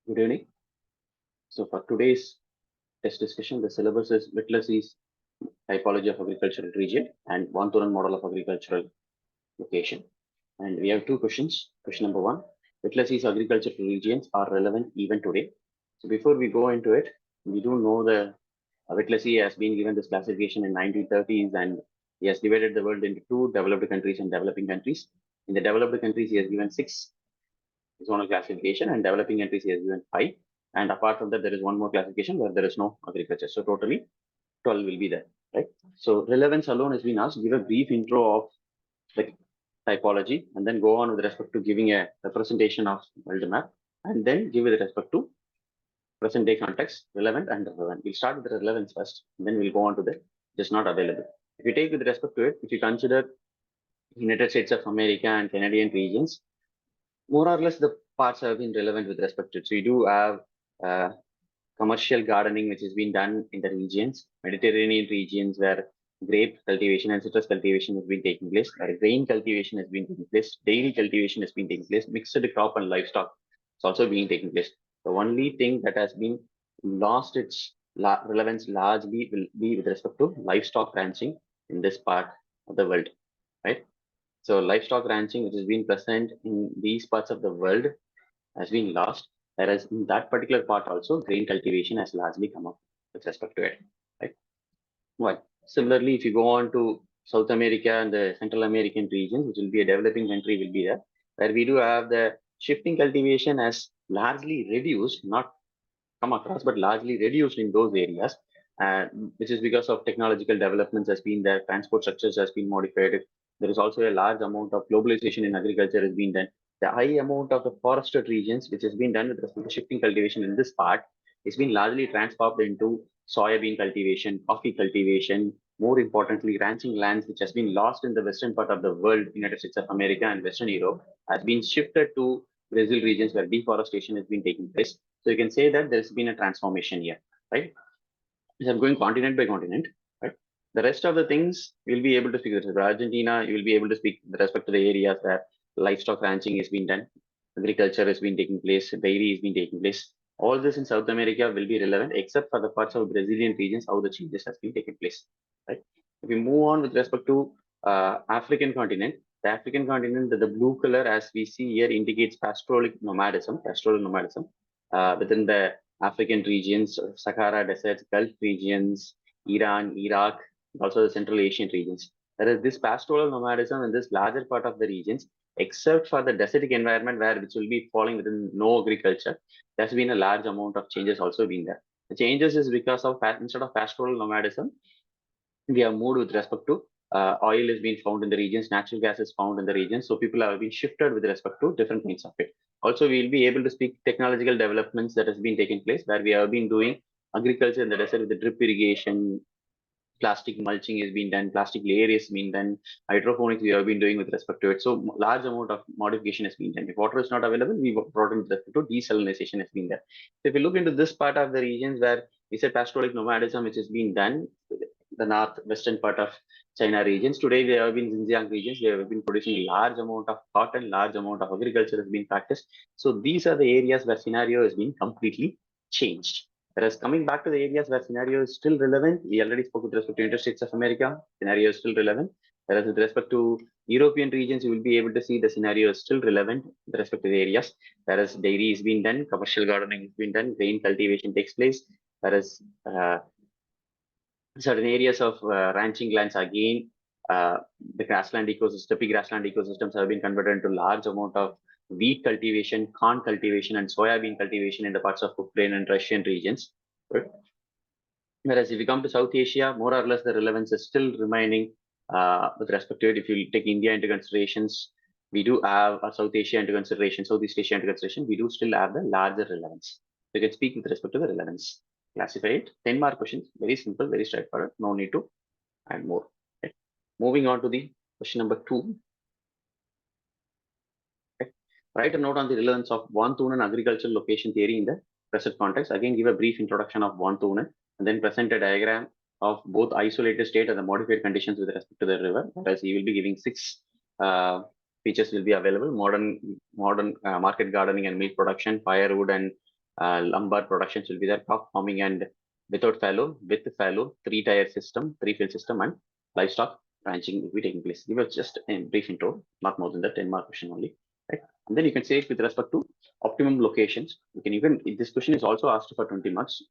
Good evening. So for today's test discussion, the syllabus is Whittlesey's typology of agricultural region and Von Thunen model of agricultural location. And we have two questions. Question number one, Whittlesey's agricultural regions are relevant even today. So before we go into it, we do know the Whittlesey has been given this classification in 1930s, and he has divided the world into two, developed countries and developing countries. In the developed countries, he has given six zonal classification, and developing countries he has given five. And apart from that, there is one more classification where there is no agriculture. So totally 12 will be there, right? So relevance alone has been asked. Give a brief intro of the typology and then go on with respect to giving a representation of world map and then give with respect to present day context, relevant and relevant. We'll start with the relevance first, then we'll go on to the just not available. If you take with respect to it, if you consider United States of America and Canadian regions, more or less the parts have been relevant with respect to it. So you do have uh, commercial gardening, which has been done in the regions, Mediterranean regions where grape cultivation and citrus cultivation has been taking place, where grain cultivation has been taking place, dairy cultivation has been taking place, mixed crop and livestock is also being taking place. The only thing that has been lost its relevance largely will be with respect to livestock ranching in this part of the world, right? So livestock ranching, which has been present in these parts of the world, has been lost. Whereas in that particular part also, grain cultivation has largely come up with respect to it. Right? Well, similarly, if you go on to South America and the Central American regions, which will be a developing country, will be there, where we do have the shifting cultivation has largely reduced, not come across, but largely reduced in those areas, uh, which is because of technological developments has been there, transport structures has been modified. There is also a large amount of globalization in agriculture has been done. The high amount of the forested regions, which has been done with respect to shifting cultivation in this part, has been largely transformed into soybean cultivation, coffee cultivation, more importantly, ranching lands, which has been lost in the western part of the world, United States of America and Western Europe, has been shifted to Brazil regions where deforestation has been taking place. So you can say that there's been a transformation here, right? So I'm going continent by continent, right? The rest of the things you'll be able to speak with Argentina, you will be able to speak with respect to the areas where livestock ranching has been done, agriculture has been taking place, dairy has been taking place. All this in South America will be relevant, except for the parts of Brazilian regions, how the changes has been taking place, right? If we move on with respect to African continent, the African continent, the blue color as we see here indicates pastoral nomadism, within the African regions, Sahara deserts, Gulf regions, Iran, Iraq, also the Central Asian regions. There is this pastoral nomadism in this larger part of the regions, except for the desertic environment where which will be falling within no agriculture. There's been a large amount of changes also been there. The changes is because of instead of pastoral nomadism, we have moved with respect to oil is being found in the regions, natural gas is found in the regions. So people have been shifted with respect to different kinds of it. Also, we'll be able to speak technological developments that has been taking place where we have been doing agriculture in the desert with the drip irrigation, plastic mulching has been done, plastic layer has been done, hydroponics we have been doing with respect to it. So large amount of modification has been done. If water is not available, we brought in with respect to desalinization has been there. So if you look into this part of the regions where we said pastoral nomadism, which has been done, the northwestern part of China regions. Today, they have been Xinjiang regions. They have been producing large amount of cotton, large amount of agriculture has been practiced. So these are the areas where scenario has been completely changed. Whereas coming back to the areas where scenario is still relevant, we already spoke with respect to United States of America, scenario is still relevant. Whereas with respect to European regions, you will be able to see the scenario is still relevant with respect to the areas. Whereas dairy is being done, commercial gardening is being done, grain cultivation takes place. Whereas certain areas of ranching lands again, the grassland ecosystem, grassland ecosystems have been converted into large amount of wheat cultivation, corn cultivation, and soybean cultivation in the parts of Ukraine and Russian regions. Right? Whereas if you come to South Asia, more or less the relevance is still remaining with respect to it. If you take India into considerations, we do have South Asia into consideration, Southeast Asia into consideration, we do still have the larger relevance. So you can speak with respect to the relevance. Classify it. 10 mark questions. Very simple, very straightforward. No need to add more. Okay. Moving on to the question number 2. Okay. Write a note on the relevance of Von Thunen agricultural location theory in the present context. Again, give a brief introduction of Von Thunen and then present a diagram of both isolated state and the modified conditions with respect to the river. Whereas he will be giving 6 features will be available: modern market gardening and meat production, firewood and lumber productions will be there, crop farming and without fallow, with fallow, 3-tier system, 3-field system, and livestock ranching will be taking place. Give us just a brief intro, not more than that, 10 mark question only. Right? And then you can say it with respect to optimum locations. You can even, this question is also asked for 20 marks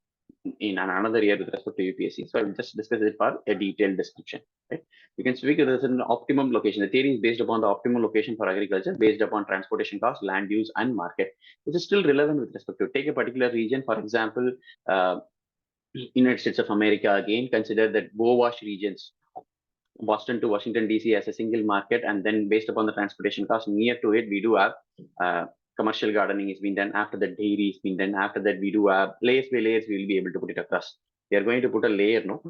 in another year with respect to UPSC. So I will just discuss it for a detailed description. Right? You can speak as an optimum location. The theory is based upon the optimum location for agriculture, based upon transportation cost, land use, and market, which is still relevant with respect to take a particular region. For example, United States of America, again, consider that Bowash regions, Boston to Washington DC as a single market, and then based upon the transportation cost near to it, we do have commercial gardening is being done. After that, dairy is being done. After that, we do have layers by layers. We will be able to put it across. We are going to put a layer, no?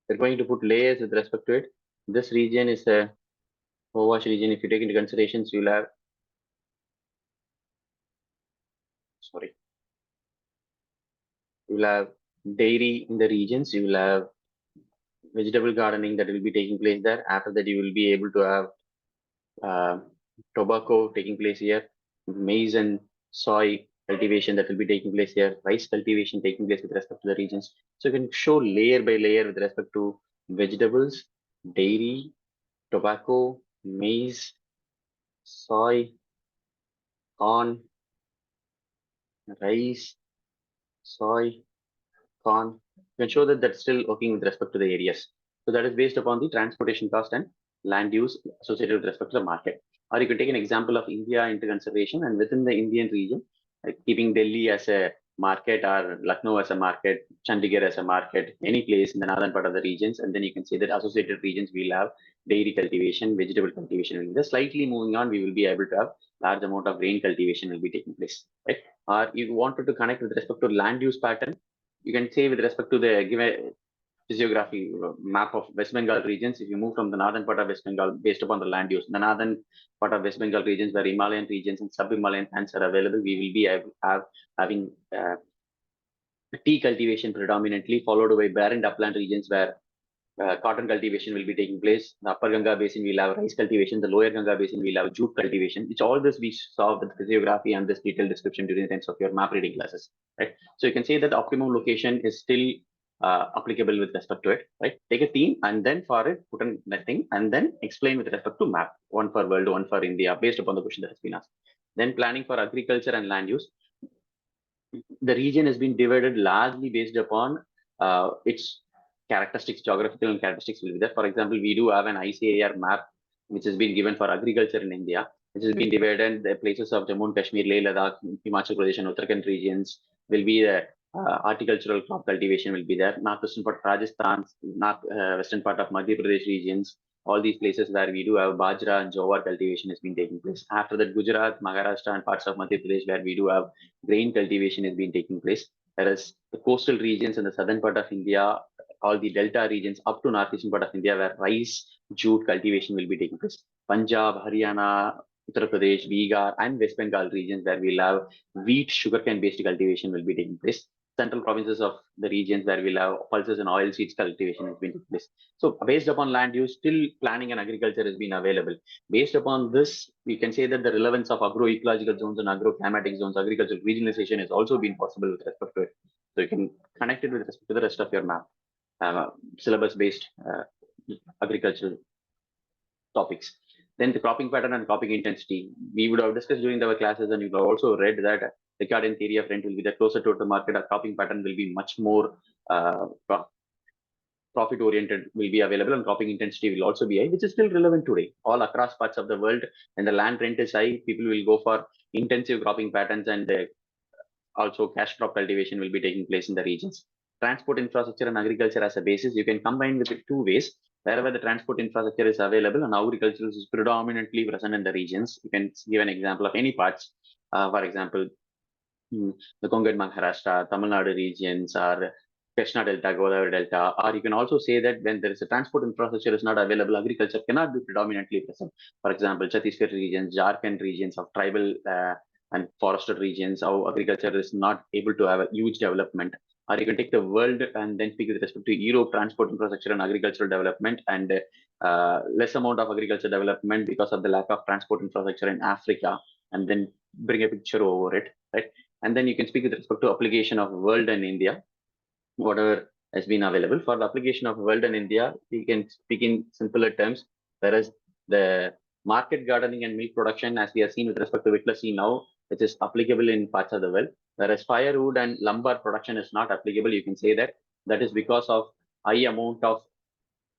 We're going to put layers with respect to it. This region is a Wash region. If you take into considerations, you'll have, sorry, you'll have dairy in the regions. You will have vegetable gardening that will be taking place there. After that, you will be able to have tobacco taking place here, maize and soy cultivation that will be taking place here, rice cultivation taking place with respect to the regions. So you can show layer by layer with respect to vegetables, dairy, tobacco, maize, soy, corn, rice, soy, corn. You can show that that's still working with respect to the areas. So that is based upon the transportation cost and land use associated with respect to the market. Or you can take an example of India into consideration, and within the Indian region, keeping Delhi as a market or Lucknow as a market, Chandigarh as a market, any place in the northern part of the regions, and then you can say that associated regions will have dairy cultivation, vegetable cultivation. Just slightly moving on, we will be able to have large amount of grain cultivation will be taking place, right? Or you wanted to connect with respect to land use pattern, you can say with respect to the given physiography map of West Bengal regions, if you move from the northern part of West Bengal based upon the land use, the northern part of West Bengal regions where Himalayan regions and sub-Himalayan lands are available, we will be having tea cultivation predominantly, followed by barren upland regions where cotton cultivation will be taking place. The upper Ganga basin will have rice cultivation, the lower Ganga basin will have jute cultivation, which all this we saw with physiography and this detailed description during the times of your map reading classes, right? So you can say that optimum location is still applicable with respect to it, right? Take a theme and then for it, put in that thing and then explain with respect to map, one for world, one for India, based upon the question that has been asked. Then planning for agriculture and land use. The region has been divided largely based upon its characteristics, geographical and characteristics will be there. For example, we do have an ICAR map which has been given for agriculture in India, which has been divided. The places of Jammu and Kashmir, Leh Ladakh, Himachal Pradesh, and Uttarakhand regions will be the horticultural crop cultivation will be there. Northwestern part of Rajasthan, western part of Madhya Pradesh regions, all these places where we do have Bajra and Jowar cultivation has been taking place. After that, Gujarat, Maharashtra, and parts of Madhya Pradesh where we do have grain cultivation has been taking place. Whereas the coastal regions in the southern part of India, all the delta regions up to northeastern part of India where rice, jute cultivation will be taking place. Punjab, Haryana, Uttar Pradesh, Bihar, and West Bengal regions where we'll have wheat, sugarcane based cultivation will be taking place. Central provinces of the regions where we'll have pulses and oil seeds cultivation has been taking place. So based upon land use, still planning and agriculture has been available. Based upon this, we can say that the relevance of agroecological zones and agroclimatic zones, agricultural regionalization has also been possible with respect to it. So you can connect it with respect to the rest of your map, syllabus-based agricultural topics. Then the cropping pattern and cropping intensity. We would have discussed during our classes, and you have also read that the Ricardian theory of rent will be the closer to the market. A cropping pattern will be much more profit oriented, will be available, and cropping intensity will also be high, which is still relevant today. All across parts of the world, when the land rent is high, people will go for intensive cropping patterns, and also cash crop cultivation will be taking place in the regions. Transport infrastructure and agriculture as a basis, you can combine with it two ways. Wherever the transport infrastructure is available and agriculture is predominantly present in the regions, you can give an example of any parts. For example, the Kongan Maharashtra, Tamil Nadu regions, or Krishna Delta, Godavari Delta, or you can also say that when there is a transport infrastructure is not available, agriculture cannot be predominantly present. For example, Chhattisgarh regions, Jharkhand regions of tribal and forested regions, how agriculture is not able to have a huge development. Or you can take the world and then speak with respect to Europe, transport infrastructure and agricultural development, and less amount of agriculture development because of the lack of transport infrastructure in Africa, and then bring a picture over it, right? And then you can speak with respect to application of world and India, whatever has been available. For the application of world and India, we can speak in simpler terms, whereas the market gardening and milk production, as we have seen with respect to Whittlesey now, which is applicable in parts of the world, whereas firewood and lumber production is not applicable. You can say that is because of high amount of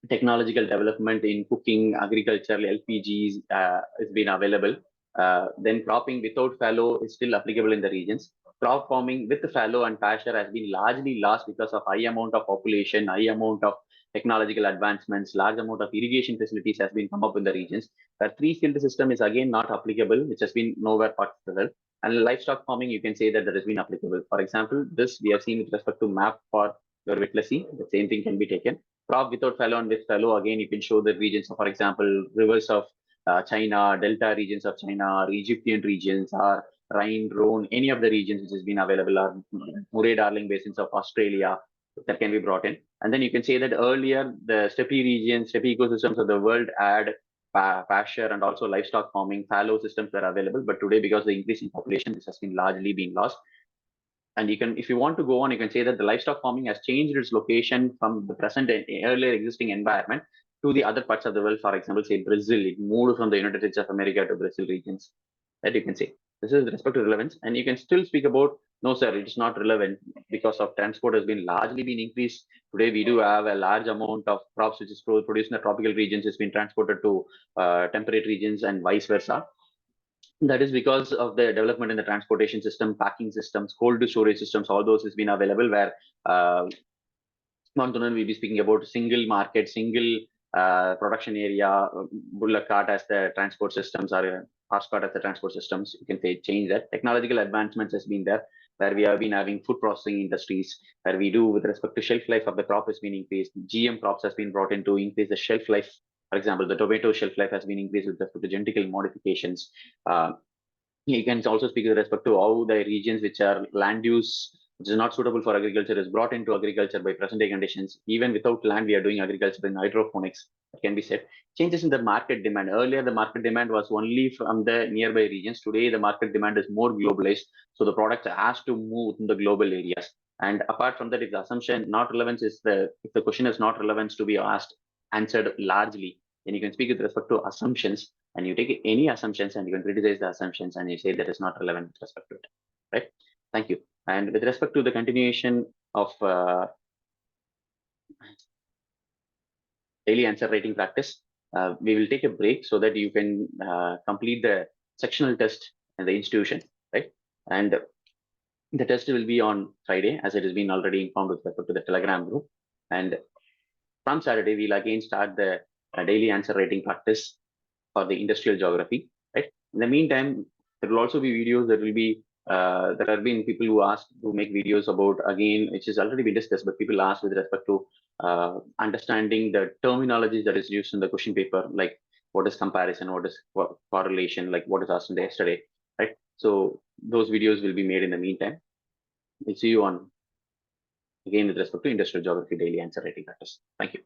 technological development in cooking, agriculture, LPGs has been available. Then cropping without fallow is still applicable in the regions. Crop farming with fallow and pasture has been largely lost because of high amount of population, high amount of technological advancements, large amount of irrigation facilities has been come up in the regions. The three-skilled system is again not applicable, which has been nowhere possible. And livestock farming, you can say that has been applicable. For example, this we have seen with respect to map for your Whittlesey. The same thing can be taken. Crop without fallow and with fallow, again, you can show the regions. So for example, rivers of China, delta regions of China, or Egyptian regions, or Rhine, Rhone, any of the regions which has been available, or Murray-Darling basins of Australia that can be brought in. And then you can say that earlier, the steppe regions, steppe ecosystems of the world had pasture and also livestock farming, fallow systems were available. But today, because of the increase in population, this has been largely been lost. And you can, if you want to go on, you can say that the livestock farming has changed its location from the present earlier existing environment to the other parts of the world. For example, say Brazil, it moved from the United States of America to Brazil regions. That you can say. This is with respect to relevance. And you can still speak about, no, sir, it is not relevant because of transport has been largely been increased. Today, we do have a large amount of crops which is produced in the tropical regions has been transported to temperate regions and vice versa. That is because of the development in the transportation system, packing systems, cold storage systems, all those has been available where Von Thunen will be speaking about single market, single production area, bullock cart as the transport systems or horse cart as the transport systems. You can say change that. Technological advancements has been there where we have been having food processing industries where we do with respect to shelf life of the crop has been increased. GM crops has been brought in to increase the shelf life. For example, the tomato shelf life has been increased with respect to genetical modifications. You can also speak with respect to how the regions which are land use, which is not suitable for agriculture, is brought into agriculture by present day conditions. Even without land, we are doing agriculture in hydroponics. That can be said. Changes in the market demand. Earlier, the market demand was only from the nearby regions. Today, the market demand is more globalized. So the product has to move in the global areas. And apart from that, if the assumption not relevance is if the question is not relevance to be answered largely, then you can speak with respect to assumptions, and you take any assumptions and you can criticize the assumptions and you say that is not relevant with respect to it, right? Thank you. And with respect to the continuation of daily answer writing practice, we will take a break so that you can complete the sectional test in the institution, right? And the test will be on Friday, as it has been already informed with respect to the Telegram group. And from Saturday, we'll again start the daily answer writing practice for the industrial geography, right? In the meantime, there will also be videos that will be, there have been people who asked to make videos about, again, which has already been discussed, but people asked with respect to understanding the terminology that is used in the question paper, like what is comparison, what is correlation, like what is asked in the yesterday, right? So those videos will be made in the meantime. We'll see you on, again, with respect to industrial geography daily answer writing practice. Thank you.